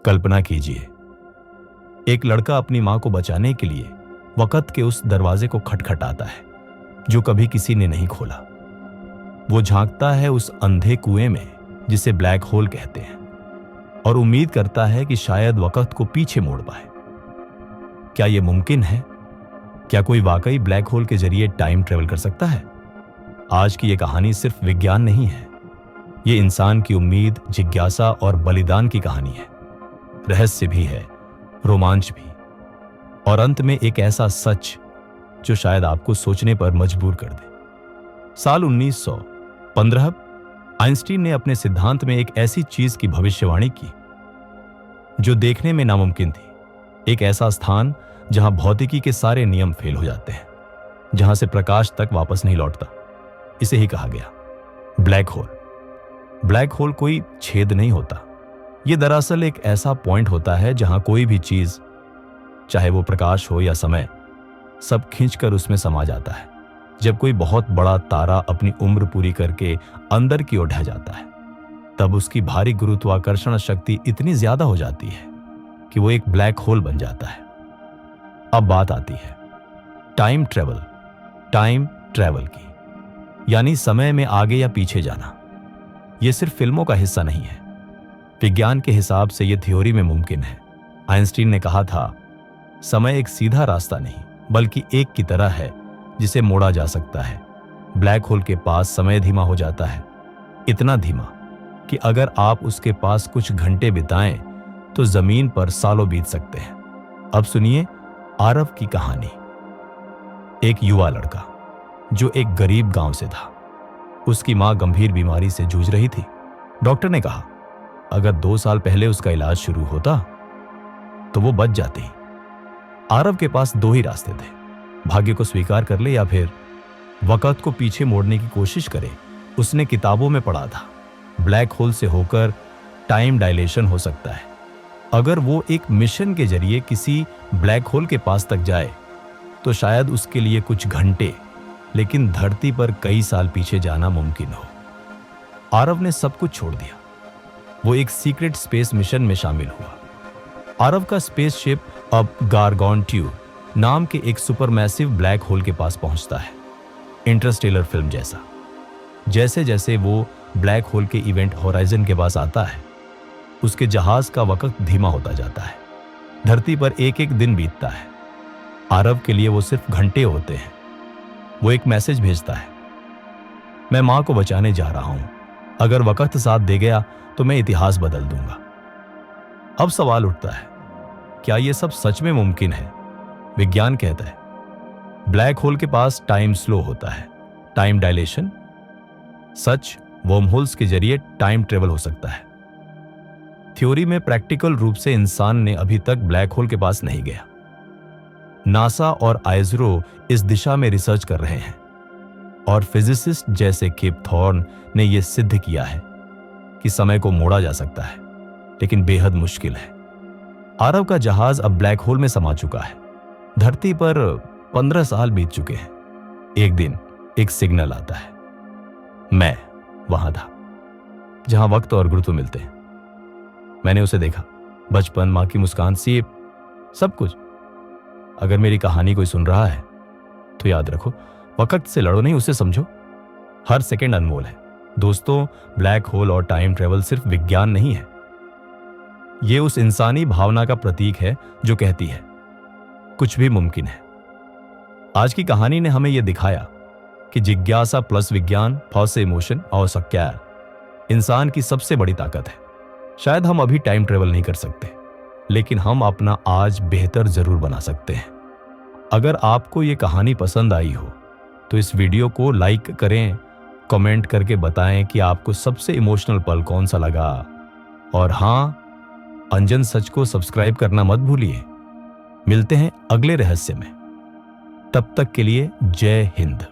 कल्पना कीजिए, एक लड़का अपनी मां को बचाने के लिए वक्त के उस दरवाजे को खटखटाता है जो कभी किसी ने नहीं खोला। वो झांकता है उस अंधे कुएं में जिसे ब्लैक होल कहते हैं और उम्मीद करता है कि शायद वक्त को पीछे मोड़ पाए। क्या यह मुमकिन है? क्या कोई वाकई ब्लैक होल के जरिए टाइम ट्रेवल कर सकता है? आज की यह कहानी सिर्फ विज्ञान नहीं है, ये इंसान की उम्मीद, जिज्ञासा और बलिदान की कहानी है। रहस्य भी है, रोमांच भी, और अंत में एक ऐसा सच जो शायद आपको सोचने पर मजबूर कर दे। साल 1915 आइंस्टीन ने अपने सिद्धांत में एक ऐसी चीज की भविष्यवाणी की जो देखने में नामुमकिन थी। एक ऐसा स्थान जहां भौतिकी के सारे नियम फेल हो जाते हैं, जहां से प्रकाश तक वापस नहीं लौटता। इसे ही कहा गया ब्लैक होल। ब्लैक होल कोई छेद नहीं होता, यह दरअसल एक ऐसा पॉइंट होता है जहां कोई भी चीज, चाहे वो प्रकाश हो या समय, सब खींचकर उसमें समा जाता है। जब कोई बहुत बड़ा तारा अपनी उम्र पूरी करके अंदर की ओर ढह जाता है, तब उसकी भारी गुरुत्वाकर्षण शक्ति इतनी ज्यादा हो जाती है कि वो एक ब्लैक होल बन जाता है। अब बात आती है टाइम ट्रैवल की, यानी समय में आगे या पीछे जाना। यह सिर्फ फिल्मों का हिस्सा नहीं है, विज्ञान के हिसाब से यह थ्योरी में मुमकिन है। आइंस्टीन ने कहा था, समय एक सीधा रास्ता नहीं बल्कि एक की तरह है जिसे मोड़ा जा सकता है। ब्लैक होल के पास समय धीमा हो जाता है, इतना धीमा कि अगर आप उसके पास कुछ घंटे बिताएं तो जमीन पर सालों बीत सकते हैं। अब सुनिए आरव की कहानी। एक युवा लड़का जो एक गरीब गांव से था, उसकी मां गंभीर बीमारी से जूझ रही थी। डॉक्टर ने कहा अगर 2 साल पहले उसका इलाज शुरू होता तो वो बच जाती। आरव के पास 2 ही रास्ते थे, भाग्य को स्वीकार कर ले या फिर वक्त को पीछे मोड़ने की कोशिश करे। उसने किताबों में पढ़ा था ब्लैक होल से होकर टाइम डायलेशन हो सकता है। अगर वो एक मिशन के जरिए किसी ब्लैक होल के पास तक जाए तो शायद उसके लिए कुछ घंटे, लेकिन धरती पर कई साल पीछे जाना मुमकिन हो। आरव ने सब कुछ छोड़ दिया। वो एक सीक्रेट स्पेस मिशन में शामिल हुआ। आरव का स्पेसशिप अब गारगोन-ट्यूब नाम के एक सुपरमैसिव ब्लैक होल के पास पहुंचता है, इंटरस्टेलर फिल्म जैसा। जैसे जैसे वो ब्लैक होल के इवेंट होराइजन के पास आता है, उसके जहाज का वक्त धीमा होता जाता है। धरती पर एक एक दिन बीतता है, आरव के लिए वो सिर्फ घंटे होते हैं। वो एक मैसेज भेजता है, मैं मां को बचाने जा रहा हूं, अगर वक्त साथ दे गया तो मैं इतिहास बदल दूंगा। अब सवाल उठता है, क्या यह सब सच में मुमकिन है? विज्ञान कहता है ब्लैक होल के पास टाइम स्लो होता है, टाइम डायलेशन। सच, वर्महोल्स के जरिए टाइम ट्रेवल हो सकता है। थ्योरी में प्रैक्टिकल रूप से इंसान ने अभी तक ब्लैक होल के पास नहीं गया। नासा और आइजरो इस दिशा में रिसर्च कर रहे हैं और फिजिसिस्ट जैसे किप थॉर्न ने यह सिद्ध किया है कि समय को मोड़ा जा सकता है, लेकिन बेहद मुश्किल है। आरव का जहाज अब ब्लैक होल में समा चुका है। धरती पर 15 साल बीत चुके हैं। एक दिन एक सिग्नल आता है। मैं वहां था जहां वक्त और गुरुत्व मिलते हैं। मैंने उसे देखा, बचपन, मां की मुस्कान, सीप, सब कुछ। अगर मेरी कहानी कोई सुन रहा है तो याद रखो, वक्त से लड़ो नहीं, उसे समझो। हर सेकंड अनमोल है। दोस्तों, ब्लैक होल और टाइम ट्रेवल सिर्फ विज्ञान नहीं है, यह उस इंसानी भावना का प्रतीक है जो कहती है कुछ भी मुमकिन है। आज की कहानी ने हमें यह दिखाया कि जिज्ञासा प्लस विज्ञान प्लस इमोशन और सक्यार इंसान की सबसे बड़ी ताकत है। शायद हम अभी टाइम ट्रेवल नहीं कर सकते, लेकिन हम अपना आज बेहतर जरूर बना सकते हैं। अगर आपको यह कहानी पसंद आई हो तो इस वीडियो को लाइक करें, कमेंट करके बताएं कि आपको सबसे इमोशनल पल कौन सा लगा। और हां, अंजन सच को सब्सक्राइब करना मत भूलिए। मिलते हैं अगले रहस्य में, तब तक के लिए जय हिंद।